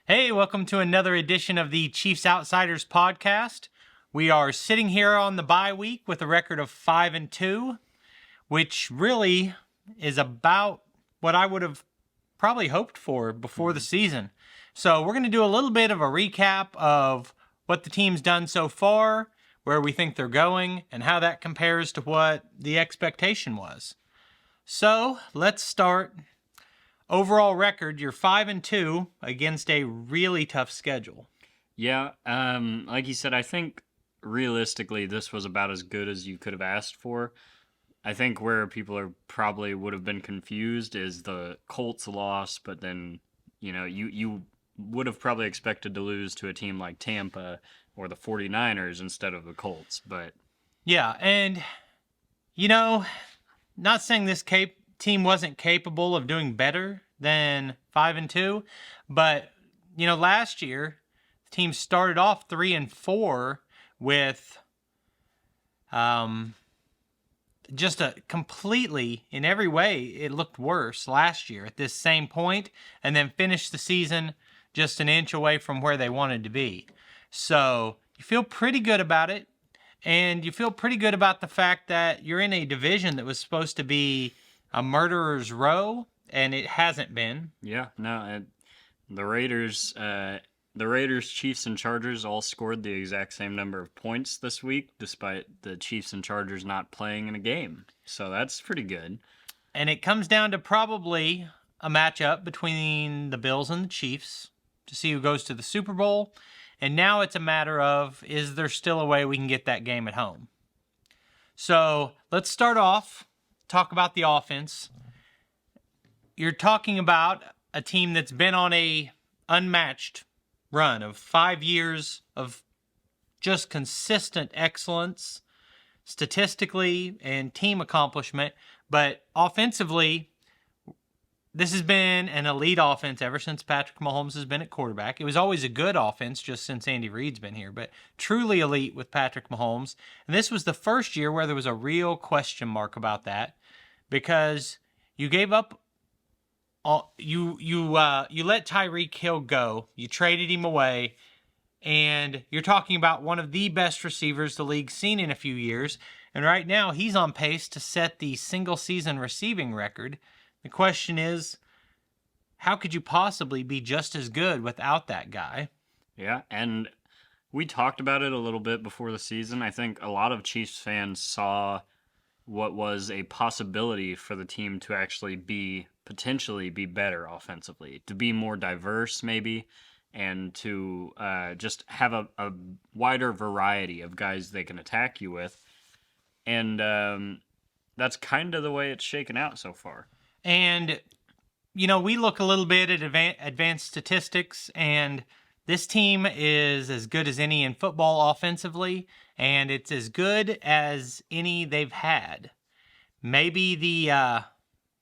Hey, welcome to another edition of the Chiefs Outsiders podcast. We are sitting here on the bye week with a record of 5-2, which really is about what I would have probably hoped for before the season. So we're going to do a little bit of a recap of what the team's done so far, where we think they're going, and how that compares to what the expectation was. So let's start. Overall record, you're 5-2 against a really tough schedule. Yeah, like you said, I think realistically this was about as good as you could have asked for. I think where people are probably would have been confused is the Colts loss, but then, you would have probably expected to lose to a team like Tampa or the 49ers instead of the Colts, but... Yeah, and, not saying this team wasn't capable of doing better than 5-2, but, last year, the team started off 3-4 with just a completely, in every way, it looked worse last year at this same point, and then finished the season just an inch away from where they wanted to be. So you feel pretty good about it, and you feel pretty good about the fact that you're in a division that was supposed to be a murderer's row, and it hasn't been. Yeah, no, the Raiders, Chiefs, and Chargers all scored the exact same number of points this week, despite the Chiefs and Chargers not playing in a game. So that's pretty good. And it comes down to probably a matchup between the Bills and the Chiefs to see who goes to the Super Bowl. And now it's a matter of, is there still a way we can get that game at home? So let's start off, talk about the offense. You're talking about a team that's been on a unmatched run of 5 years of just consistent excellence, statistically and team accomplishment. But offensively, this has been an elite offense ever since Patrick Mahomes has been at quarterback. It was always a good offense just since Andy Reid's been here, but truly elite with Patrick Mahomes. And this was the first year where there was a real question mark about that, because you gave up. You let Tyreek Hill go. You traded him away, and you're talking about one of the best receivers the league's seen in a few years. And right now, he's on pace to set the single-season receiving record. The question is, how could you possibly be just as good without that guy? Yeah, and we talked about it a little bit before the season. I think a lot of Chiefs fans saw what was a possibility for the team to actually potentially be better offensively, to be more diverse maybe, and to just have a wider variety of guys they can attack you with. And that's kind of the way it's shaken out so far. And, we look a little bit at advanced statistics, and this team is as good as any in football offensively, and it's as good as any they've had. Maybe the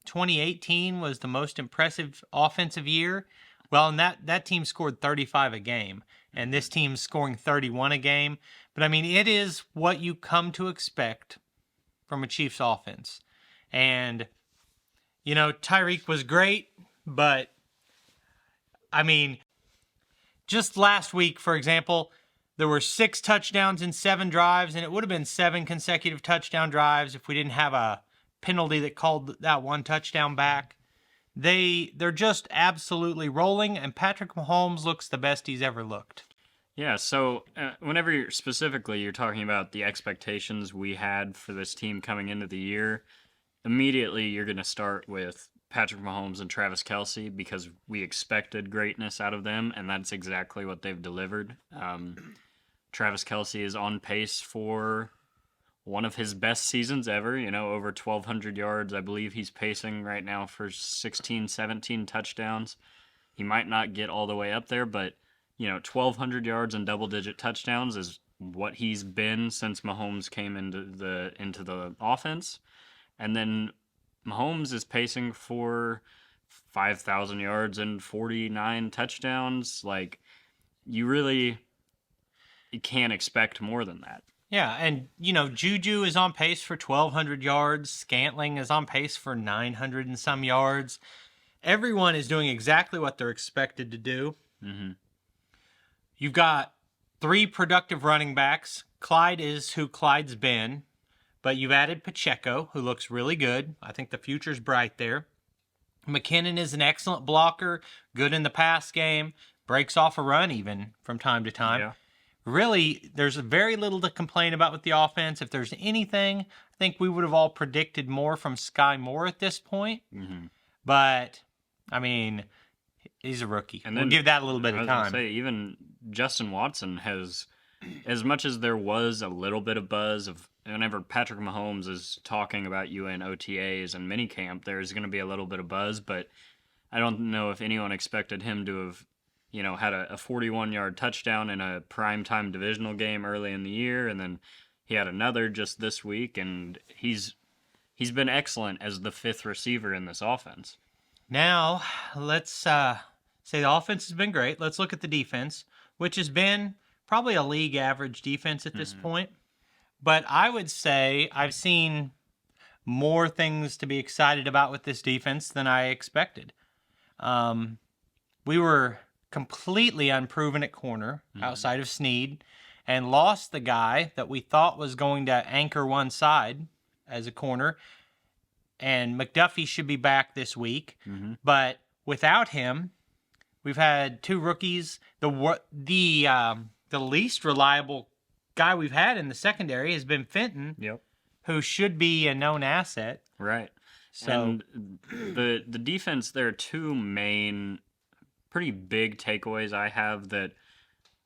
2018 was the most impressive offensive year. Well, and that team scored 35 a game, and this team's scoring 31 a game. But, it is what you come to expect from a Chiefs offense. And, Tyreek was great, but, just last week, for example, there were 6 touchdowns in 7 drives, and it would have been 7 consecutive touchdown drives if we didn't have a penalty that called that one touchdown back. They're just absolutely rolling, and Patrick Mahomes looks the best he's ever looked. Yeah, so whenever you're talking about the expectations we had for this team coming into the year, immediately you're going to start with Patrick Mahomes and Travis Kelce, because we expected greatness out of them, and that's exactly what they've delivered. Travis Kelce is on pace for one of his best seasons ever, over 1,200 yards. I believe he's pacing right now for 16, 17 touchdowns. He might not get all the way up there, but, 1,200 yards and double-digit touchdowns is what he's been since Mahomes came into the offense. And then Mahomes is pacing for 5,000 yards and 49 touchdowns. Like, you can't expect more than that. Yeah, and, Juju is on pace for 1,200 yards. Scantling is on pace for 900 and some yards. Everyone is doing exactly what they're expected to do. Mm-hmm. You've got 3 productive running backs. Clyde is who Clyde's been, but you've added Pacheco, who looks really good. I think the future's bright there. McKinnon is an excellent blocker, good in the pass game, breaks off a run even from time to time. Yeah. Really, there's very little to complain about with the offense. If there's anything, I think we would have all predicted more from Sky Moore at this point. Mm-hmm. But, I mean, he's a rookie. And We'll then, give that a little bit I of was gonna time. say, even Justin Watson has, as much as there was a little bit of buzz of whenever Patrick Mahomes is talking about you in OTAs and minicamp, there's going to be a little bit of buzz, but I don't know if anyone expected him to have, had a 41-yard touchdown in a primetime divisional game early in the year, and then he had another just this week, and he's been excellent as the 5th receiver in this offense. Now, let's say the offense has been great. Let's look at the defense, which has been probably a league average defense at this point. But I would say I've seen more things to be excited about with this defense than I expected. We were completely unproven at corner outside of Snead and lost the guy that we thought was going to anchor one side as a corner. And McDuffie should be back this week. Mm-hmm. But without him, we've had 2 rookies. The least reliable guy we've had in the secondary has been Fenton, Yep. who should be a known asset. Right. So And the defense, there are 2 main, pretty big takeaways I have. That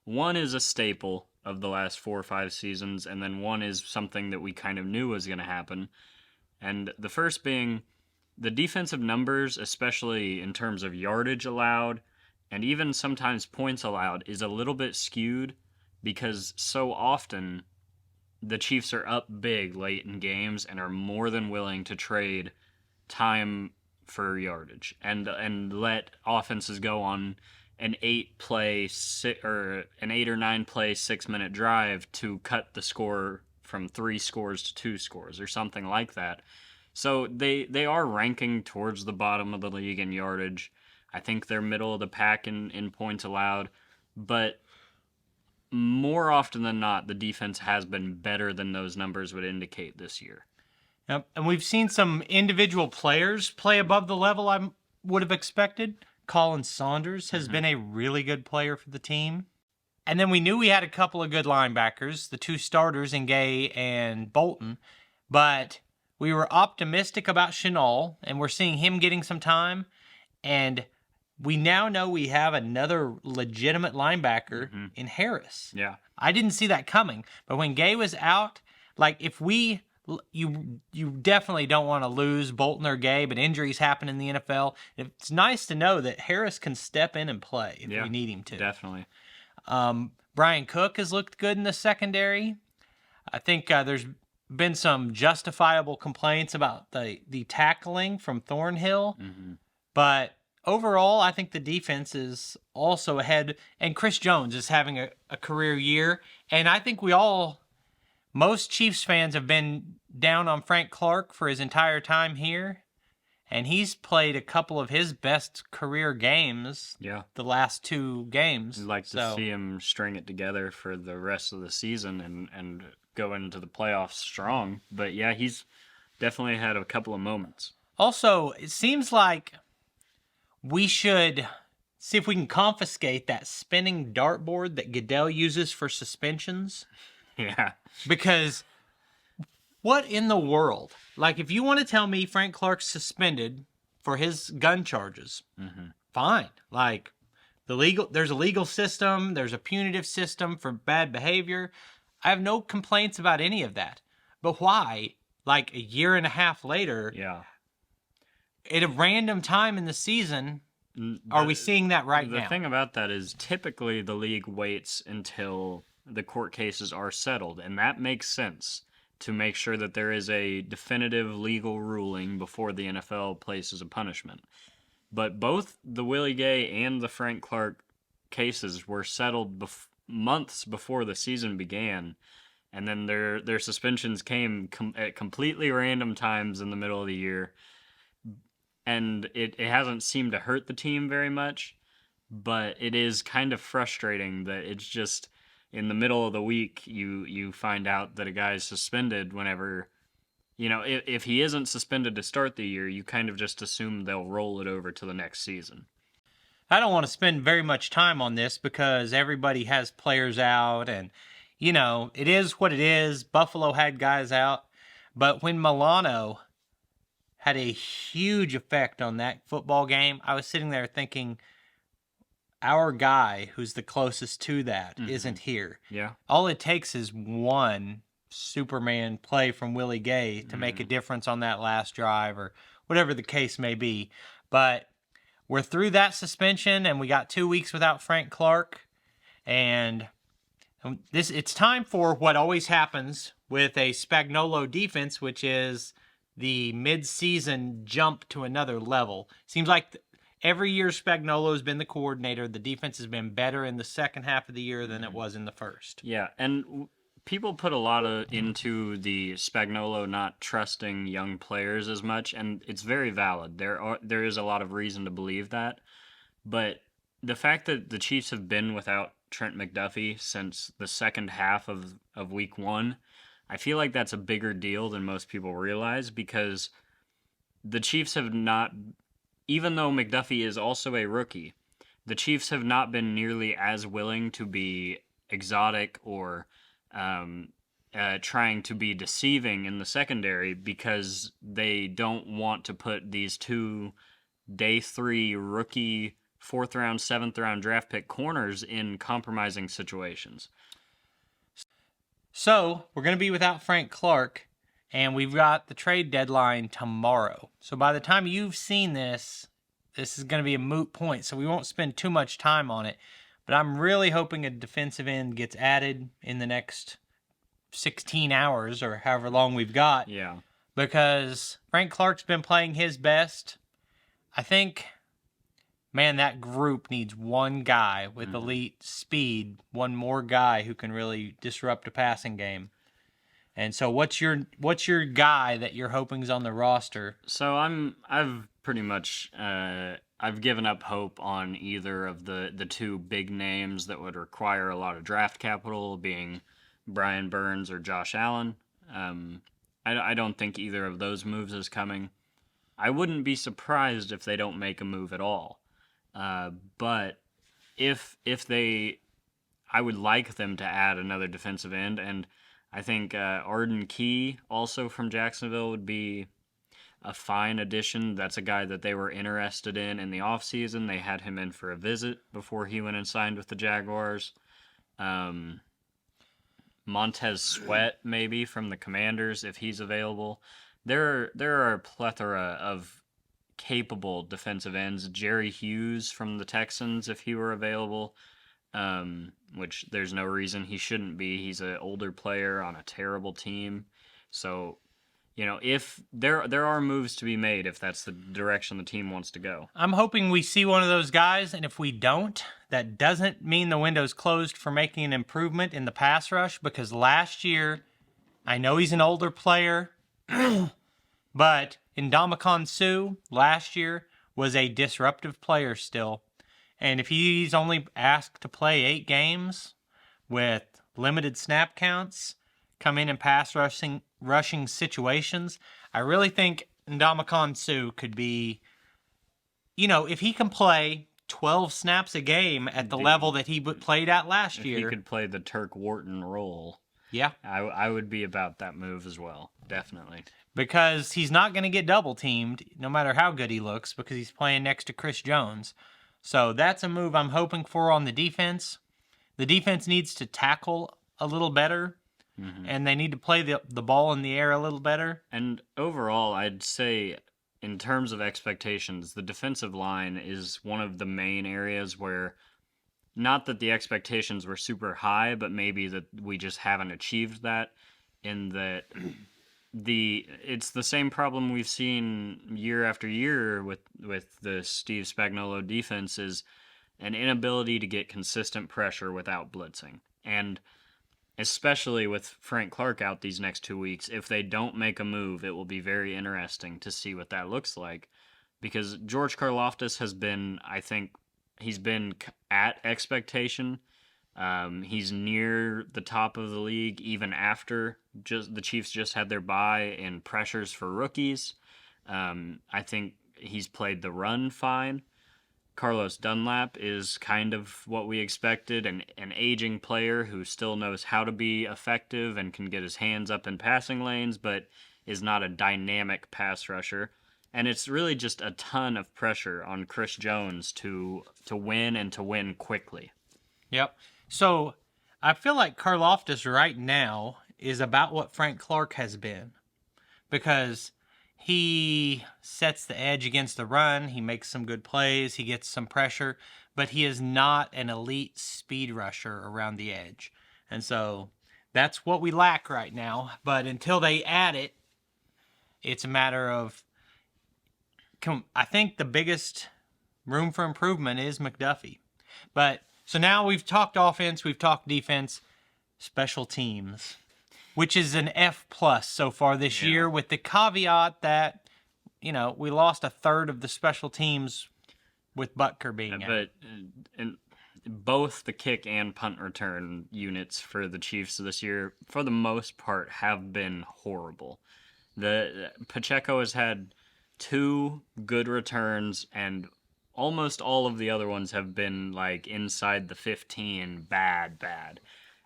one is a staple of the last 4 or 5 seasons, and then one is something that we kind of knew was going to happen. And the first being the defensive numbers, especially in terms of yardage allowed and even sometimes points allowed, is a little bit skewed because so often the Chiefs are up big late in games and are more than willing to trade time for yardage and let offenses go on an 8 or 9 play 6-minute drive to cut the score from 3 scores to 2 scores or something like that. So they are ranking towards the bottom of the league in yardage. I think they're middle of the pack in points allowed, but more often than not, the defense has been better than those numbers would indicate this year. Yep. And we've seen some individual players play above the level I would have expected. Colin Saunders has been a really good player for the team. And then we knew we had a couple of good linebackers, the 2 starters in Gay and Bolton. But we were optimistic about Chenal, and we're seeing him getting some time. And we now know we have another legitimate linebacker in Harris. Yeah. I didn't see that coming. But when Gay was out, you definitely don't want to lose Bolton or Gay, but injuries happen in the NFL. It's nice to know that Harris can step in and play if we need him to. Definitely. Brian Cook has looked good in the secondary. I think there's been some justifiable complaints about the tackling from Thornhill. But overall, I think the defense is also ahead. And Chris Jones is having a career year. And I think most Chiefs fans have been down on Frank Clark for his entire time here. And he's played a couple of his best career games the last 2 games. I'd like to see him string it together for the rest of the season and go into the playoffs strong. But yeah, he's definitely had a couple of moments. Also, it seems like we should see if we can confiscate that spinning dartboard that Goodell uses for suspensions. Yeah. Because what in the world? Like, if you want to tell me Frank Clark's suspended for his gun charges, fine. Like, there's a legal system, there's a punitive system for bad behavior. I have no complaints about any of that. But why, like a year and a half later, at a random time in the season, are we seeing that right now? The thing about that is typically the league waits until the court cases are settled, and that makes sense to make sure that there is a definitive legal ruling before the NFL places a punishment. But both the Willie Gay and the Frank Clark cases were settled months before the season began, and then their suspensions came at completely random times in the middle of the year, and it hasn't seemed to hurt the team very much. but it is kind of frustrating that it's just in the middle of the week you find out that a guy is suspended whenever, if he isn't suspended to start the year, you kind of just assume they'll roll it over to the next season. I don't want to spend very much time on this because everybody has players out and, it is what it is. Buffalo had guys out. But when Milano had a huge effect on that football game, I was sitting there thinking, our guy who's the closest to that isn't here. Yeah. All it takes is one Superman play from Willie Gay to make a difference on that last drive or whatever the case may be. But we're through that suspension, and we got 2 weeks without Frank Clark. And it's time for what always happens with a Spagnuolo defense, which is the mid-season jump to another level. Seems like every year Spagnuolo has been the coordinator, the defense has been better in the second half of the year than it was in the first. Yeah, and people put a lot into the Spagnuolo not trusting young players as much, and it's very valid. There is a lot of reason to believe that, but the fact that the Chiefs have been without Trent McDuffie since the second half of week 1, I feel like that's a bigger deal than most people realize, because the Chiefs have not, even though McDuffie is also a rookie, the Chiefs have not been nearly as willing to be exotic or trying to be deceiving in the secondary, because they don't want to put these two day 3 rookie 4th round, 7th round draft pick corners in compromising situations. So we're going to be without Frank Clark, and we've got the trade deadline tomorrow. So by the time you've seen this is going to be a moot point, so we won't spend too much time on it. But I'm really hoping a defensive end gets added in the next 16 hours or however long we've got. Yeah. Because Frank Clark's been playing his best. I think, man, that group needs one guy with elite speed, one more guy who can really disrupt a passing game. And so what's your guy that you're hoping is on the roster? So I've pretty much I've given up hope on either of the two big names that would require a lot of draft capital, being Brian Burns or Josh Allen. I don't think either of those moves is coming. I wouldn't be surprised if they don't make a move at all. But if they, I would like them to add another defensive end, and I think Arden Key, also from Jacksonville, would be a fine addition. That's a guy that they were interested in the offseason. They had him in for a visit before he went and signed with the Jaguars. Montez Sweat, maybe, from the Commanders, if he's available. There are a plethora of capable defensive ends. Jerry Hughes from the Texans, if he were available, which there's no reason he shouldn't be. He's an older player on a terrible team. So, if there are moves to be made, if that's the direction the team wants to go. I'm hoping we see one of those guys, and if we don't, that doesn't mean the window's closed for making an improvement in the pass rush, because last year, I know he's an older player, but Ndamukong Suh last year was a disruptive player still. And if he's only asked to play 8 games with limited snap counts, come in and pass rushing situations, I really think Ndamukong Suh could be, if he can play 12 snaps a game at the level that he played at last year. If he could play the Turk Wharton role, yeah, I would be about that move as well, definitely. Because he's not going to get double teamed, no matter how good he looks, because he's playing next to Chris Jones. So that's a move I'm hoping for on the defense. The defense needs to tackle a little better, and they need to play the ball in the air a little better. And overall, I'd say, in terms of expectations, the defensive line is one of the main areas where, not that the expectations were super high, but maybe that we just haven't achieved that, in that it's the same problem we've seen year after year with the Steve Spagnuolo defense, is an inability to get consistent pressure without blitzing. And especially with Frank Clark out these next 2 weeks, if they don't make a move, it will be very interesting to see what that looks like, because George Karlaftis has been, I think, he's been at expectation. He's near the top of the league even after just the Chiefs just had their bye in pressures for rookies. I think he's played the run fine. Carlos Dunlap is kind of what we expected, an aging player who still knows how to be effective and can get his hands up in passing lanes, but is not a dynamic pass rusher. And it's really just a ton of pressure on Chris Jones to win and to win quickly. Yep. So I feel like Karlaftis right now is about what Frank Clark has been, because he sets the edge against the run. He makes some good plays. He gets some pressure, but he is not an elite speed rusher around the edge. And so that's what we lack right now. But until they add it, it's a matter of, I think the biggest room for improvement is McDuffie. But so now we've talked offense, we've talked defense, special teams, which is an F+ so far this year, with the caveat that, we lost a third of the special teams with Butker being out. But in both the kick and punt return units for the Chiefs this year, for the most part, have been horrible. The Pacheco has had 2 good returns, and almost all of the other ones have been like inside the 15, bad.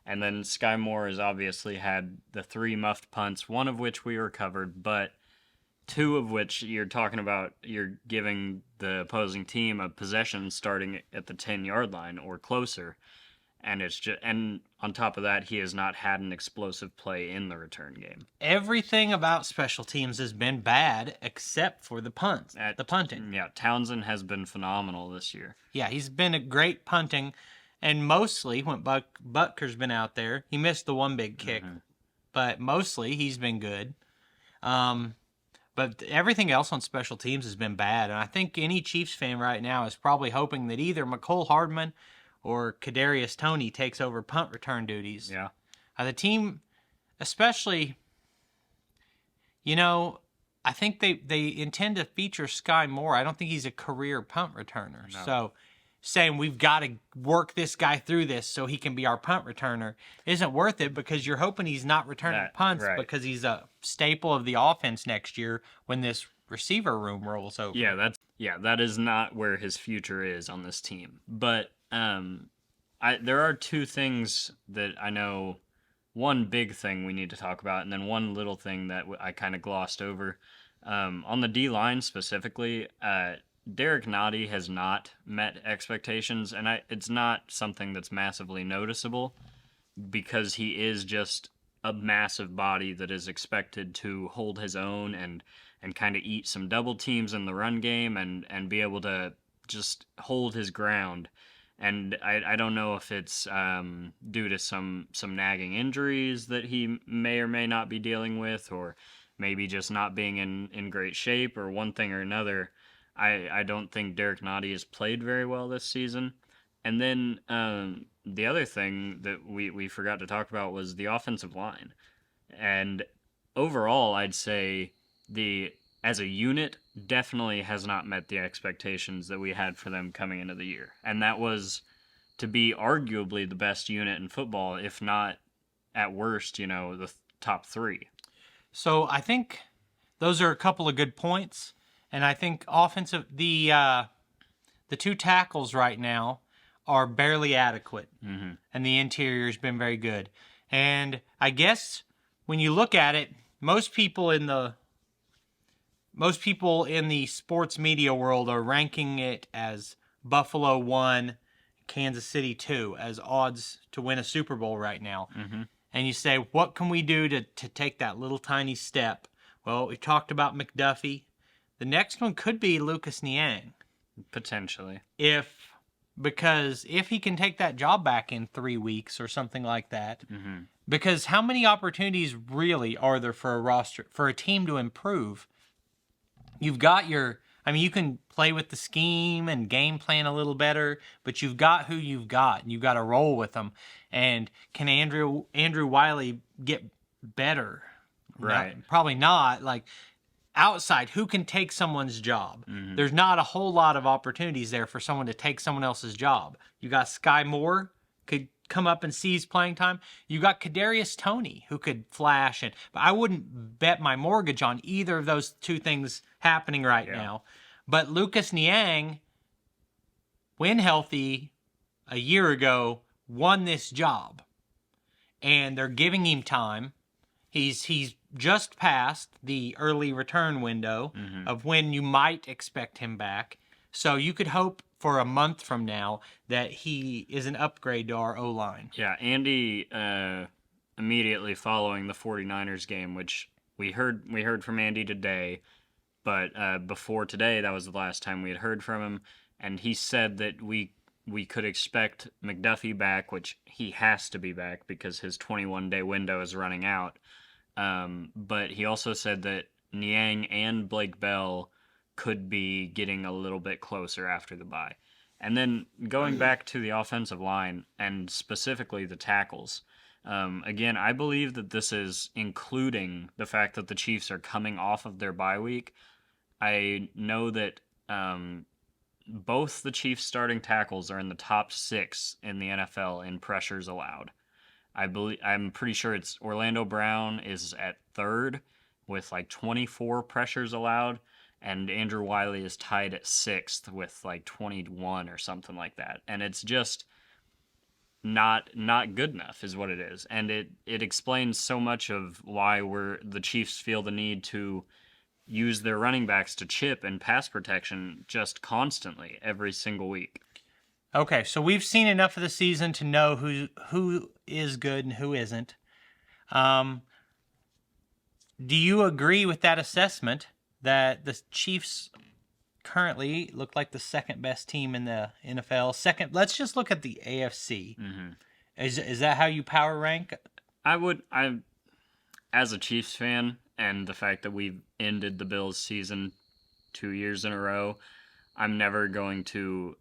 And then Sky Moore has obviously had the 3 muffed punts, one of which we recovered, but 2 of which you're talking about, you're giving the opposing team a possession starting at the 10-yard line or closer. And and on top of that, he has not had an explosive play in the return game. Everything about special teams has been bad except for the punting. Yeah, Townsend has been phenomenal this year. Yeah, he's been a great punting, and mostly when Butker's been out there, he missed the one big kick, but mostly he's been good. But everything else on special teams has been bad, and I think any Chiefs fan right now is probably hoping that either McCole Hardman or Kadarius Toney takes over punt return duties. Yeah. The team, especially, I think they intend to feature Sky Moore. I don't think he's a career punt returner. No. So saying we've got to work this guy through this so he can be our punt returner isn't worth it, because you're hoping he's not returning punts, right, because he's a staple of the offense next year when this receiver room rolls over. That is not where his future is on this team. But there are 2 things that I know. One big thing we need to talk about, and then one little thing that I kind of glossed over. On the D-line specifically, Derek Nottie has not met expectations, and it's not something that's massively noticeable, because he is just a massive body that is expected to hold his own and kind of eat some double teams in the run game and be able to just hold his ground. And I don't know if it's due to some nagging injuries that he may or may not be dealing with, or maybe just not being in great shape, or one thing or another. I don't think Derek Nottie has played very well this season. And then the other thing that we forgot to talk about was the offensive line. And overall, I'd say as a unit, definitely has not met the expectations that we had for them coming into the year. And that was to be arguably the best unit in football, if not, at worst, the top 3. So I think those are a couple of good points. And I think the 2 tackles right now are barely adequate. Mm-hmm. And the interior has been very good. And I guess when you look at it, most people in the sports media world are ranking it as Buffalo 1, Kansas City 2 as odds to win a Super Bowl right now. Mm-hmm. And you say, what can we do to take that little tiny step? Well, we talked about McDuffie. The next one could be Lucas Niang. Potentially. Because if he can take that job back in 3 weeks or something like that, mm-hmm. Because how many opportunities really are there for a team to improve? You've got you can play with the scheme and game plan a little better, but you've got who you've got, and you've got to roll with them. And can Andrew Wiley get better? Right. Probably not. Like, outside, who can take someone's job. Mhm. There's not a whole lot of opportunities there for someone to take someone else's job. You got Sky Moore could come up and seize playing time. You got Kadarius Toney who could flash, but I wouldn't bet my mortgage on either of those two things happening right now. But Lucas Niang, when healthy a year ago, won this job, and they're giving him time. He's just past the early return window of when you might expect him back. So you could hope for a month from now that he is an upgrade to our O-line. Yeah, Andy, immediately following the 49ers game, which we heard from Andy today, but before today, that was the last time we had heard from him, and he said that we could expect McDuffie back, which he has to be back because his 21-day window is running out. But he also said that Niang and Blake Bell could be getting a little bit closer after the bye. And then going back to the offensive line and specifically the tackles, again, I believe that this is including the fact that the Chiefs are coming off of their bye week. I know that both the Chiefs starting tackles are in the top 6 in the NFL in pressures allowed. I'm pretty sure it's Orlando Brown is at 3rd with like 24 pressures allowed, and Andrew Wiley is tied at 6th with like 21 or something like that. And it's just not good enough is what it is. And it explains so much of why the Chiefs feel the need to use their running backs to chip and pass protection just constantly every single week. Okay, so we've seen enough of the season to know who is good and who isn't. Do you agree with that assessment that the Chiefs currently look like the second best team in the NFL? Second, let's just look at the AFC. Mm-hmm. Is that how you power rank? I as a Chiefs fan, and the fact that we've ended the Bills season 2 years in a row, I'm never going to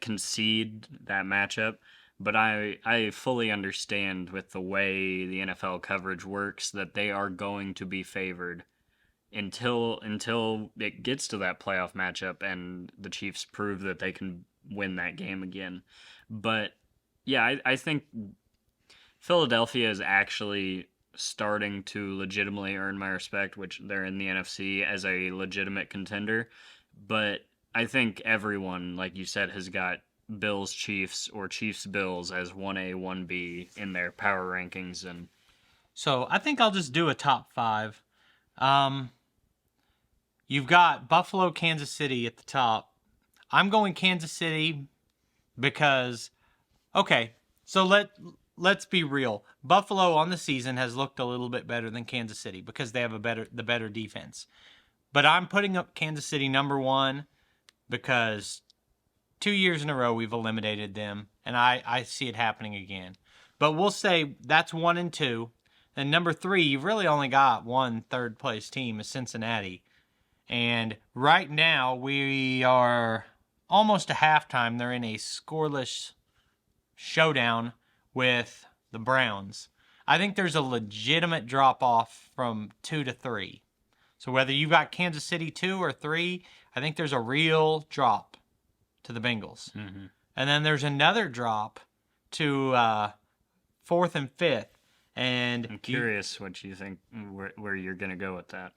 concede that matchup. But I fully understand with the way the NFL coverage works that they are going to be favored until it gets to that playoff matchup and the Chiefs prove that they can win that game again. But yeah, I think Philadelphia is actually starting to legitimately earn my respect, which they're in the NFC as a legitimate contender. But I think everyone, like you said, has got Bills Chiefs or Chiefs Bills as 1A, 1B in their power rankings. And so I think I'll just do a top 5. You've got Buffalo, Kansas City at the top. I'm going Kansas City because, okay, so let's be real. Buffalo on the season has looked a little bit better than Kansas City because they have the better defense. But I'm putting up Kansas City number 1 because 2 years in a row we've eliminated them, and I see it happening again. But we'll say that's 1 and 2. And number 3, you've really only got one third-place team, is Cincinnati. And right now we are almost to halftime. They're in a scoreless showdown with the Browns. I think there's a legitimate drop-off from 2 to 3. So whether you've got Kansas City 2 or 3, I think there's a real drop to the Bengals. mm-hmm. And then there's another drop to 4th and 5th. And I'm curious what you think, where you're going to go with that.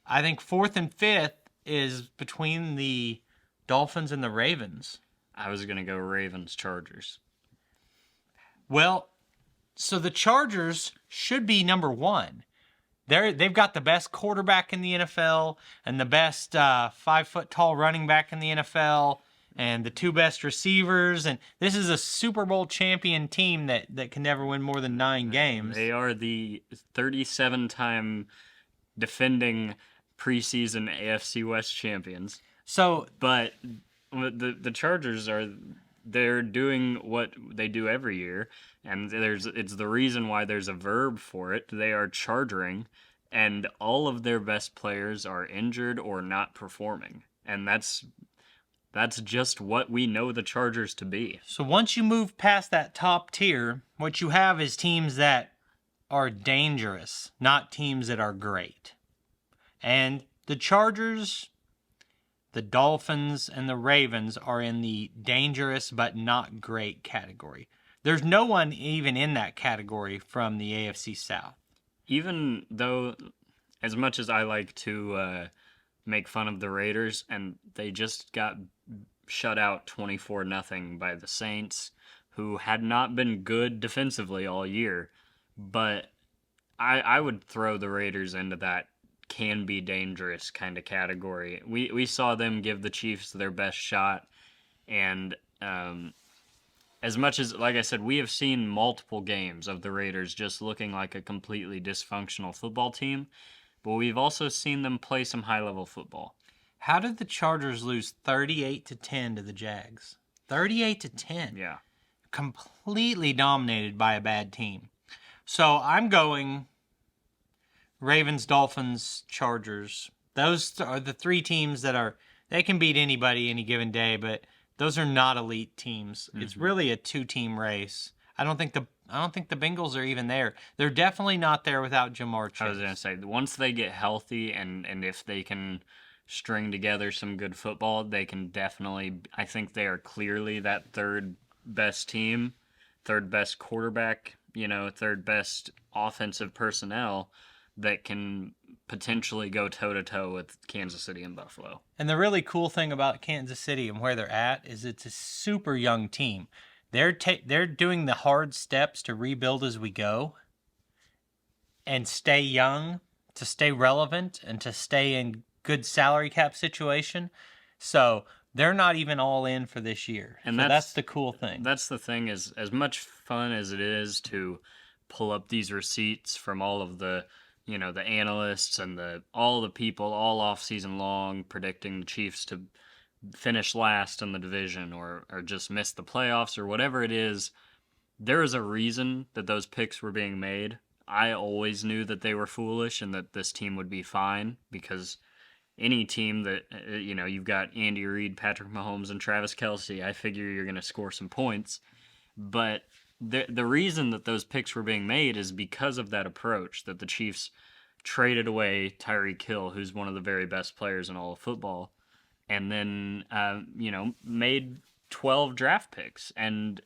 I think 4th and 5th is between the Dolphins and the Ravens. I was going to go Ravens-Chargers. Well, so the Chargers should be number 1. They've got the best quarterback in the NFL and the best 5-foot-tall running back in the NFL and the 2 best receivers. And this is a Super Bowl champion team that can never win more than 9 games. They are the 37-time defending preseason AFC West champions. So, but the Chargers they're doing what they do every year, and it's the reason why there's a verb for it. They are chargering, and all of their best players are injured or not performing, and that's just what we know the Chargers to be. So once you move past that top tier, what you have is teams that are dangerous, not teams that are great. And the Chargers, the Dolphins, and the Ravens are in the dangerous but not great category. There's no one even in that category from the AFC South. Even though, as much as I like to make fun of the Raiders, and they just got shut out 24-0 by the Saints, who had not been good defensively all year, but I would throw the Raiders into that can be dangerous kind of category. We saw them give the Chiefs their best shot, and as much as, like I said, we have seen multiple games of the Raiders just looking like a completely dysfunctional football team, but we've also seen them play some high-level football. How did the Chargers lose 38-10 to the Jags? 38-10. Yeah. Completely dominated by a bad team. So I'm going Ravens, Dolphins, Chargers. Those are the three teams that they can beat anybody any given day, but those are not elite teams. Mm-hmm. It's really a two-team race. I don't think the Bengals are even there. They're definitely not there without Jamar Chase. I was going to say, once they get healthy and if they can string together some good football, they can definitely, I think they are clearly that third best team, third best quarterback, third best offensive personnel that can potentially go toe-to-toe with Kansas City and Buffalo. And the really cool thing about Kansas City and where they're at is it's a super young team. They're doing the hard steps to rebuild as we go and stay young, to stay relevant, and to stay in good salary cap situation. So they're not even all in for this year. And so that's the cool thing. That's the thing, is as much fun as it is to pull up these receipts from all of the the analysts and all the people all off season long predicting the Chiefs to finish last in the division or just miss the playoffs or whatever it is, there is a reason that those picks were being made. I always knew that they were foolish and that this team would be fine, because any team that, you've got Andy Reid, Patrick Mahomes, and Travis Kelce, I figure you're going to score some points. But the reason that those picks were being made is because of that approach, that the Chiefs traded away Tyreek Hill, who's one of the very best players in all of football, and then, made 12 draft picks. And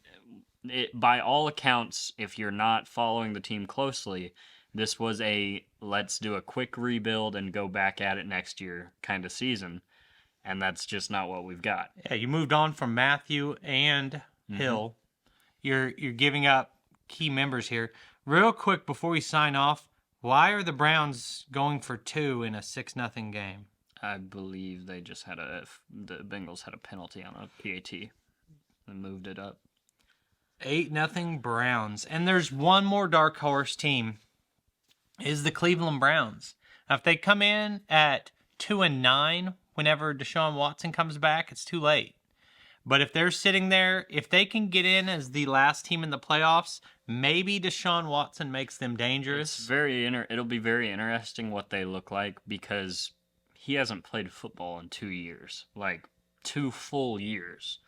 by all accounts, if you're not following the team closely, this was a let's do a quick rebuild and go back at it next year kind of season. And that's just not what we've got. Yeah, you moved on from Matthew and Hill. You're giving up key members here. Real quick before we sign off, why are the Browns going for 2 in a 6-0 game? I believe they just the Bengals had a penalty on a PAT and moved it up. 8-0 Browns. And there's one more dark horse team, is the Cleveland Browns. Now, if they come in at 2-9 whenever Deshaun Watson comes back, it's too late. But if they're sitting there, if they can get in as the last team in the playoffs, maybe Deshaun Watson makes them dangerous. It'll be very interesting what they look like, because he hasn't played football in 2 years, like 2 full years.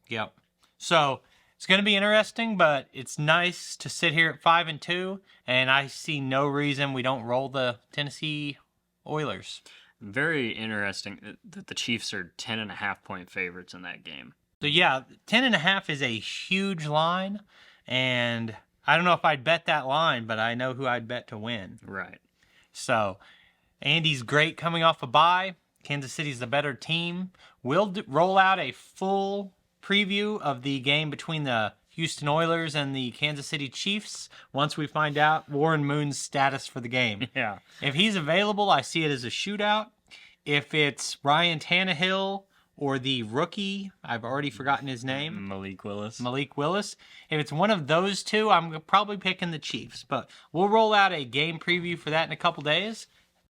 Yep. So it's going to be interesting, but it's nice to sit here at 5-2, and I see no reason we don't roll the Tennessee Oilers. Very interesting that the Chiefs are 10.5-point favorites in that game. So yeah, 10.5 is a huge line, and I don't know if I'd bet that line, but I know who I'd bet to win. Right. So Andy's great coming off a bye. Kansas City's the better team. We'll roll out a full preview of the game between the Houston Oilers and the Kansas City Chiefs once we find out Warren Moon's status for the game. Yeah. If he's available, I see it as a shootout. If it's Ryan Tannehill or the rookie, I've already forgotten his name. Malik Willis. If it's one of those two, I'm probably picking the Chiefs. But we'll roll out a game preview for that in a couple days.